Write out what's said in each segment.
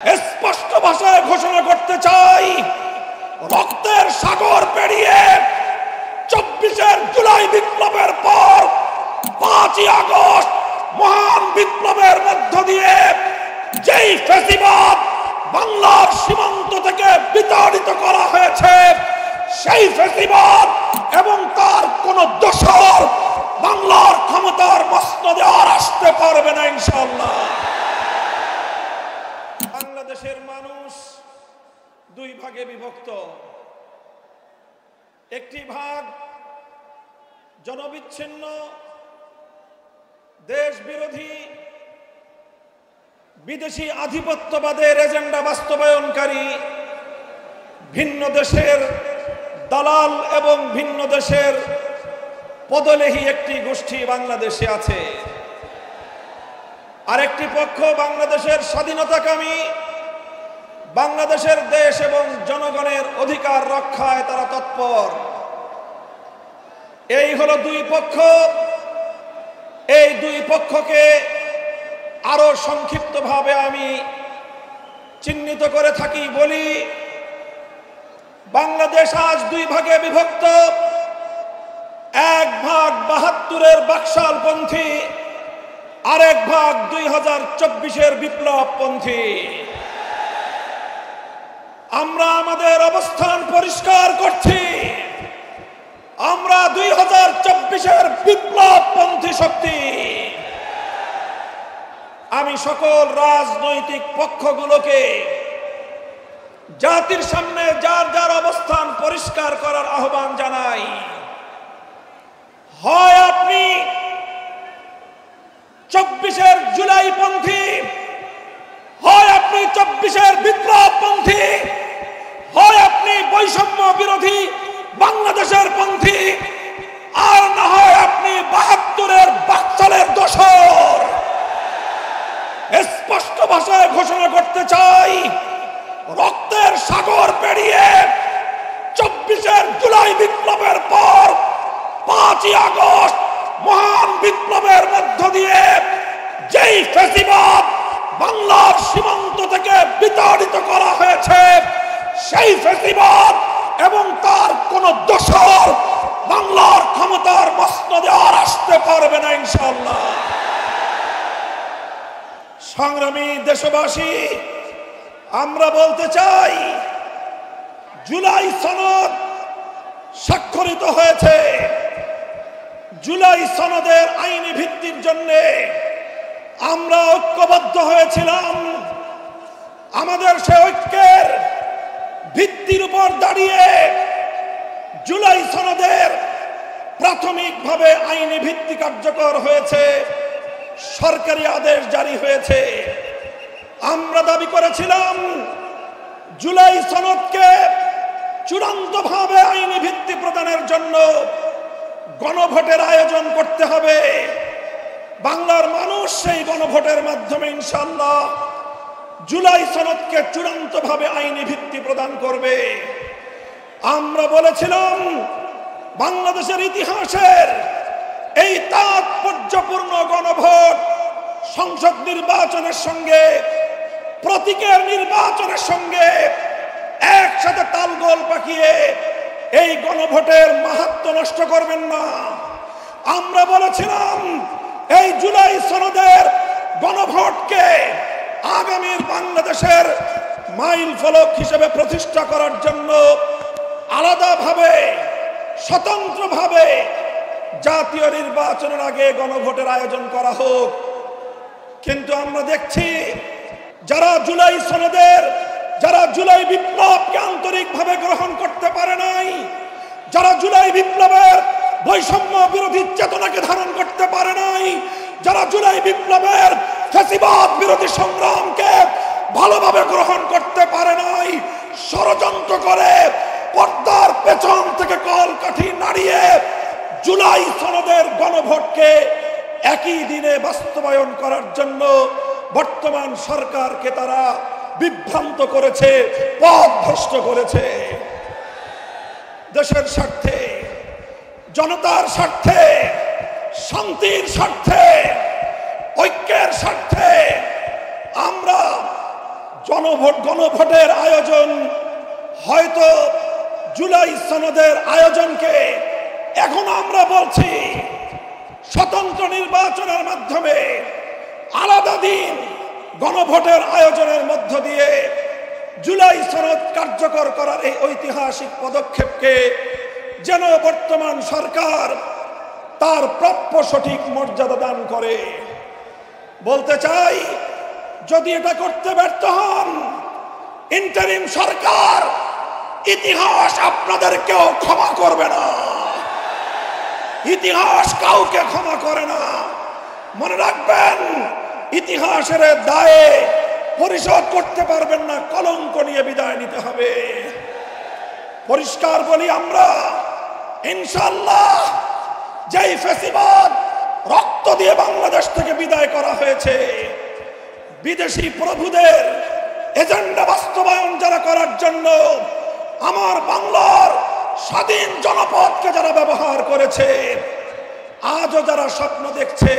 স্পষ্ট ভাষায় ঘোষণা করতে চাই, রক্তের সাগর পেরিয়ে ২৪ জুলাই বিপ্লবের পর ৫ই আগস্ট মহান বিপ্লবের মধ্য দিয়ে যেই ফ্যাসিবাদ বাংলার সীমান্ত থেকে বিতাড়িত করা হয়েছে, সেই ফ্যাসিবাদ এবং তার কোন দোসর বাংলার ক্ষমতার মসনদে আর আসতে পারবে না ইনশাআল্লাহ। বাংলাদেশের মানুষ দুই ভাগে বিভক্ত। একটি ভাগ জনবিচ্ছিন্ন, দেশ বিরোধী, বিদেশি আধিপত্যবাদের এজেন্ডা বাস্তবায়নকারী, ভিন্ন দেশের দালাল এবং ভিন্ন দেশের পদলেহী একটি গোষ্ঠী বাংলাদেশে আছে। আরেকটি পক্ষ বাংলাদেশের স্বাধীনতাকামী, বাংলাদেশের দেশ এবং জনগণের অধিকার রক্ষায় তারা তৎপর। এই হলো দুই পক্ষ। এই দুই পক্ষকে আরো সংক্ষিপ্তভাবে আমি চিহ্নিত করে থাকি বলি, বাংলাদেশ আজ দুই ভাগে বিভক্ত। এক ভাগ ৭২-এর বাকশালপন্থী, আরেক ভাগ ২০২৪-এর বিপ্লবপন্থী। আমরা আমাদের অবস্থান পরিষ্কার করছি, আমরা ২০২৪-এর বিপ্লবপন্থী শক্তি। আমি সকল রাজনৈতিক পক্ষগুলোকে জাতির সামনে যার যার অবস্থান পরিষ্কার করার আহ্বান জানাই। হয় আপনি ২৪-এর জুলাইপন্থী, হয় আপনি ২৪-এর বিপ্লবপন্থী, হয় আপনি বৈষম্য বিরোধী বাংলাদেশের পন্থী, আর না হয় আপনি ৭২-এর বাকশালের দোসর। স্পষ্ট ভাষায় ঘোষণা করতে চাই, রক্তের সাগর পেরিয়ে ২৪-এর জুলাই বিপ্লবের পর ৫ই আগস্ট মহান বিপ্লবের মধ্য দিয়ে যেই ফ্যাসিবাদ বাংলার সীমান্ত থেকে বিতাড়িত করা হয়েছে, সেই ফ্যাসিবাদ এবং তার কোন দোসর বাংলার ক্ষমতার মসনদে আর আসতে পারবে না ইনশাআল্লাহ। সংগ্রামী দেশবাসী, আমরা বলতে চাই, জুলাই সনদ স্বাক্ষরিত হয়েছে। জুলাই সনদের আইনি ভিত্তির জন্য আমরা ঐক্যবদ্ধ হয়েছিলাম। আমাদের সে ঐক্যের ভিত্তির উপর দাঁড়িয়ে জুলাই সনদের প্রাথমিকভাবে আইনি ভিত্তি কার্যকর হয়েছে, সরকারি আদেশ জারি হয়েছে। আমরা দাবি করেছিলাম, জুলাই সনদকে চূড়ান্তভাবে আইনি ভিত্তি প্রদানের জন্য গণভোটের আয়োজন করতে হবে। বাংলার মানুষ সেই গণভোটের মাধ্যমে ইনশাআল্লাহ জুলাই সনদকে চূড়ান্তভাবে আইনি ভিত্তি প্রদান করবে। আমরা বলেছিলাম, বাংলাদেশের ইতিহাসের এই তাৎপর্যপূর্ণ গণভোট সংসদ নির্বাচনের সঙ্গে, প্রতীকের নির্বাচনের সঙ্গে একসাথে তালগোল পাকিয়ে এই গণভোটের মাহাত্ম্য নষ্ট করবেন না। আমরা বলেছিলাম, এই জুলাই সনদের গণভোটকে আগামীর বাংলাদেশের মাইল ফলক হিসেবে প্রতিষ্ঠা করার জন্য আলাদাভাবে, স্বতন্ত্রভাবে জাতীয় নির্বাচনের আগে গণভোটের আয়োজন করা হোক। কিন্তু আমরা দেখছি, যারা জুলাই সনদের, যারা জুলাই বিপ্লবকে আন্তরিকভাবে গ্রহণ করতে পারে নাই, যারা জুলাই বিপ্লবের বৈষম্য বিরোধী চেতনাকে ধারণ করতে পারে নাই, যারা জুলাই বিপ্লবের ফ্যাসিবাদ বিরোধী সংগ্রামকে ভালোভাবে গ্রহণ করতে পারে নাই, ষড়যন্ত্র করে পর্দার পেছন থেকে কলকাঠি নাড়িয়ে জুলাই সনদের গণভোটকে একই দিনে বাস্তবায়ন করার জন্য বর্তমান সরকারকে তারা বিভ্রান্ত করেছে, পথভ্রষ্ট করেছে। দেশের স্বার্থে, জনতার স্বার্থে, শান্তির স্বার্থে, ঐক্যের স্বার্থে আমরা গণভোটের আয়োজন হয়তো জুলাই সনদের আয়োজনকে এখন আমরা বলছি স্বতন্ত্র নির্বাচনের মাধ্যমে আলাদা দিন গণভোটের আয়োজনের মধ্য দিয়ে জুলাই সনদ কার্যকর করার এই ঐতিহাসিক পদক্ষেপকে যেন বর্তমান সরকার তার প্রাপ্য সঠিক মর্যাদা দান করে। বলতে চাই, যদি এটা করতে ব্যর্থ হন, ইন্টারিম সরকার, ইতিহাস আপনাদেরকেও ক্ষমা করবে না। ইতিহাস কাউকে ক্ষমা করে না। মনে রাখবেন, ইতিহাসের দায়ে পরিশোধ করতে পারবেন না, কলঙ্ক নিয়ে বিদায় নিতে হবে। পরিষ্কার বলি, আমরা ইনশাআল্লাহ যেই ফ্যাসিবাদ রক্ত দিয়ে বাংলাদেশ থেকে বিদায় করা হয়েছে, বিদেশি প্রভুদের এজেন্ডা বাস্তবায়ন যারা করার জন্য আমার বাংলার স্বাধীন জনপদকে যারা ব্যবহার করেছে, আজও যারা স্বপ্ন দেখছে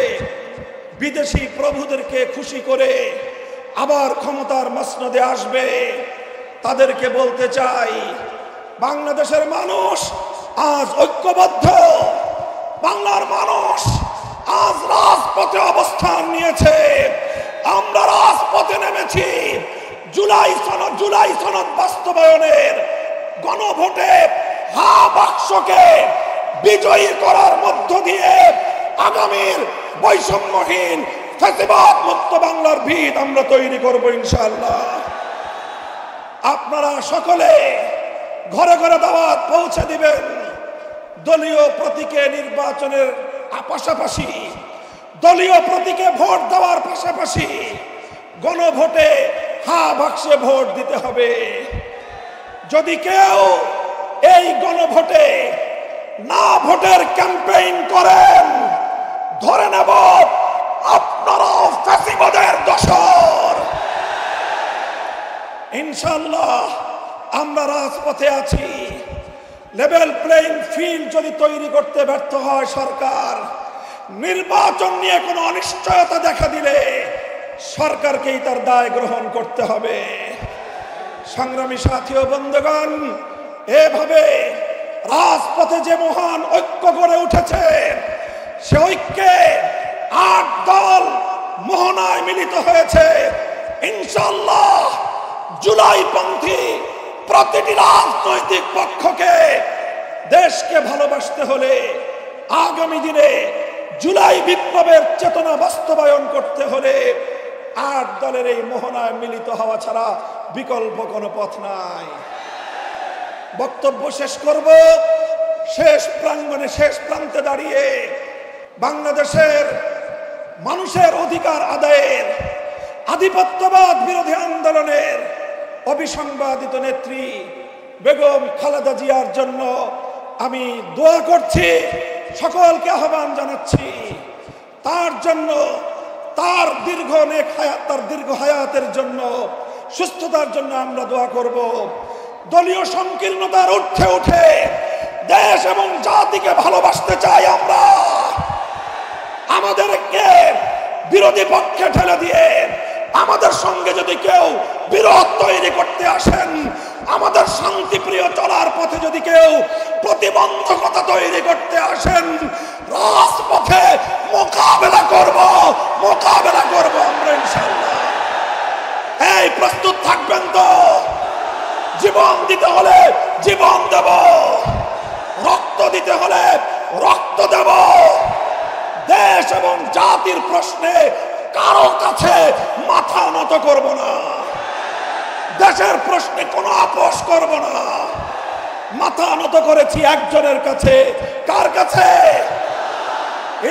বিদেশি প্রভুদেরকে খুশি করে আবার ক্ষমতার মসনদে আসবে, তাদেরকে বলতে চাই, বাংলাদেশের মানুষ আজ ঐক্যবদ্ধ। বাংলার মানুষ আজ রাজপথে অবস্থান নিয়েছে। আমরা রাজপথে নেমেছি জুলাই সনদ বাস্তবায়নের গণভোটে হা বাক্সকে বিজয়ী করার মধ্য দিয়ে আগামীর বৈষম্যহীন ফ্যাসিবাদ মুক্ত বাংলার ভিত আমরা তৈরি করব ইনশাআল্লাহ। আপনারা সকলে ঘরে ঘরে দাওয়াত পৌঁছে দিবেন। দলীয় প্রতীকে নির্বাচনের পাশাপাশি, দলীয় প্রতীকে ভোট দেওয়ার পাশাপাশি গণভোটে হা বাক্সে ভোট দিতে হবে। যদি কেউ এই গণভোটে না ভোটের ক্যাম্পেইন করেন, ধরে নেব আপনারাও ফ্যাসিবাদের দোসর। ইনশাআল্লাহ আমরা রাজপথে আছি। লেভেল প্লেইং ফিল্ড যদি তৈরি করতে ব্যর্থ হয় সরকার, নির্বাচন নিয়ে কোনো অনিশ্চয়তা দেখা দিলে সরকারকেই তার দায় গ্রহণ করতে হবে। সংগ্রামী সাথী ও বন্ধুগণ, এভাবে রাজপথে যে মহান ঐক্য গড়ে উঠেছে, সে ঐক্যে ৮ দল মোহনায় মিলিত হয়েছে। ইনশাআল্লাহ জুলাইপন্থী প্রতিটি রাজনৈতিক পক্ষকে দেশকে ভালোবাসতে হলে, আগামী দিনে জুলাই বিপ্লবের চেতনা বাস্তবায়ন করতে হলে ৮ দলের এই মোহনায় মিলিত হওয়া ছাড়া বিকল্প কোনো পথ নাই। বক্তব্য শেষ করব শেষ প্রাঙ্গণে, শেষ প্রান্তে দাঁড়িয়ে বাংলাদেশের মানুষের অধিকার আদায়ের, আধিপত্যবাদ বিরোধী আন্দোলনের অবিসংবাদিত নেত্রী বেগম খালেদা জিয়ার জন্য আমি দোয়া করছি, সকলকে আহ্বান জানাচ্ছি। তার জন্য, তার দীর্ঘ হায়াতের জন্য, সুস্থতার জন্য আমরা দোয়া করব। দলীয় সংকীর্ণতার ঊর্ধ্বে উঠে দেশ এবং জাতিকে ভালোবাসতে চাই আমরা। আমাদেরকে বিরোধী পক্ষে ঠেলে দিয়ে আমাদের সঙ্গে যদি কেউ বিরোধ তৈরি করতে আসেন, আমাদের শান্তিপ্রিয় চলার পথে যদি কেউ প্রতিবন্ধকতা তৈরি করতে আসেন, রাজপথে মোকাবেলা করব আমরা ইনশাআল্লাহ। এই প্রস্তুত থাকবেন তো? জীবন দিতে হলে জীবন দেব, রক্ত দিতে হলে রক্ত দেব। দেশ এবং জাতির প্রশ্নে কারো কাছে মাথা নত করব না। দেশের প্রশ্নে কোনো আপোষ করব না। মাথা নত করেছি একজনের কাছে। কার কাছে?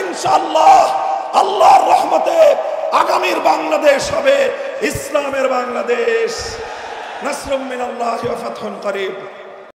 ইনশাআল্লাহ আল্লাহর রহমতে আগামীর বাংলাদেশ হবে ইসলামের বাংলাদেশ। নাসরুম মিনাল্লাহি ওয়া ফাতহুন করিব।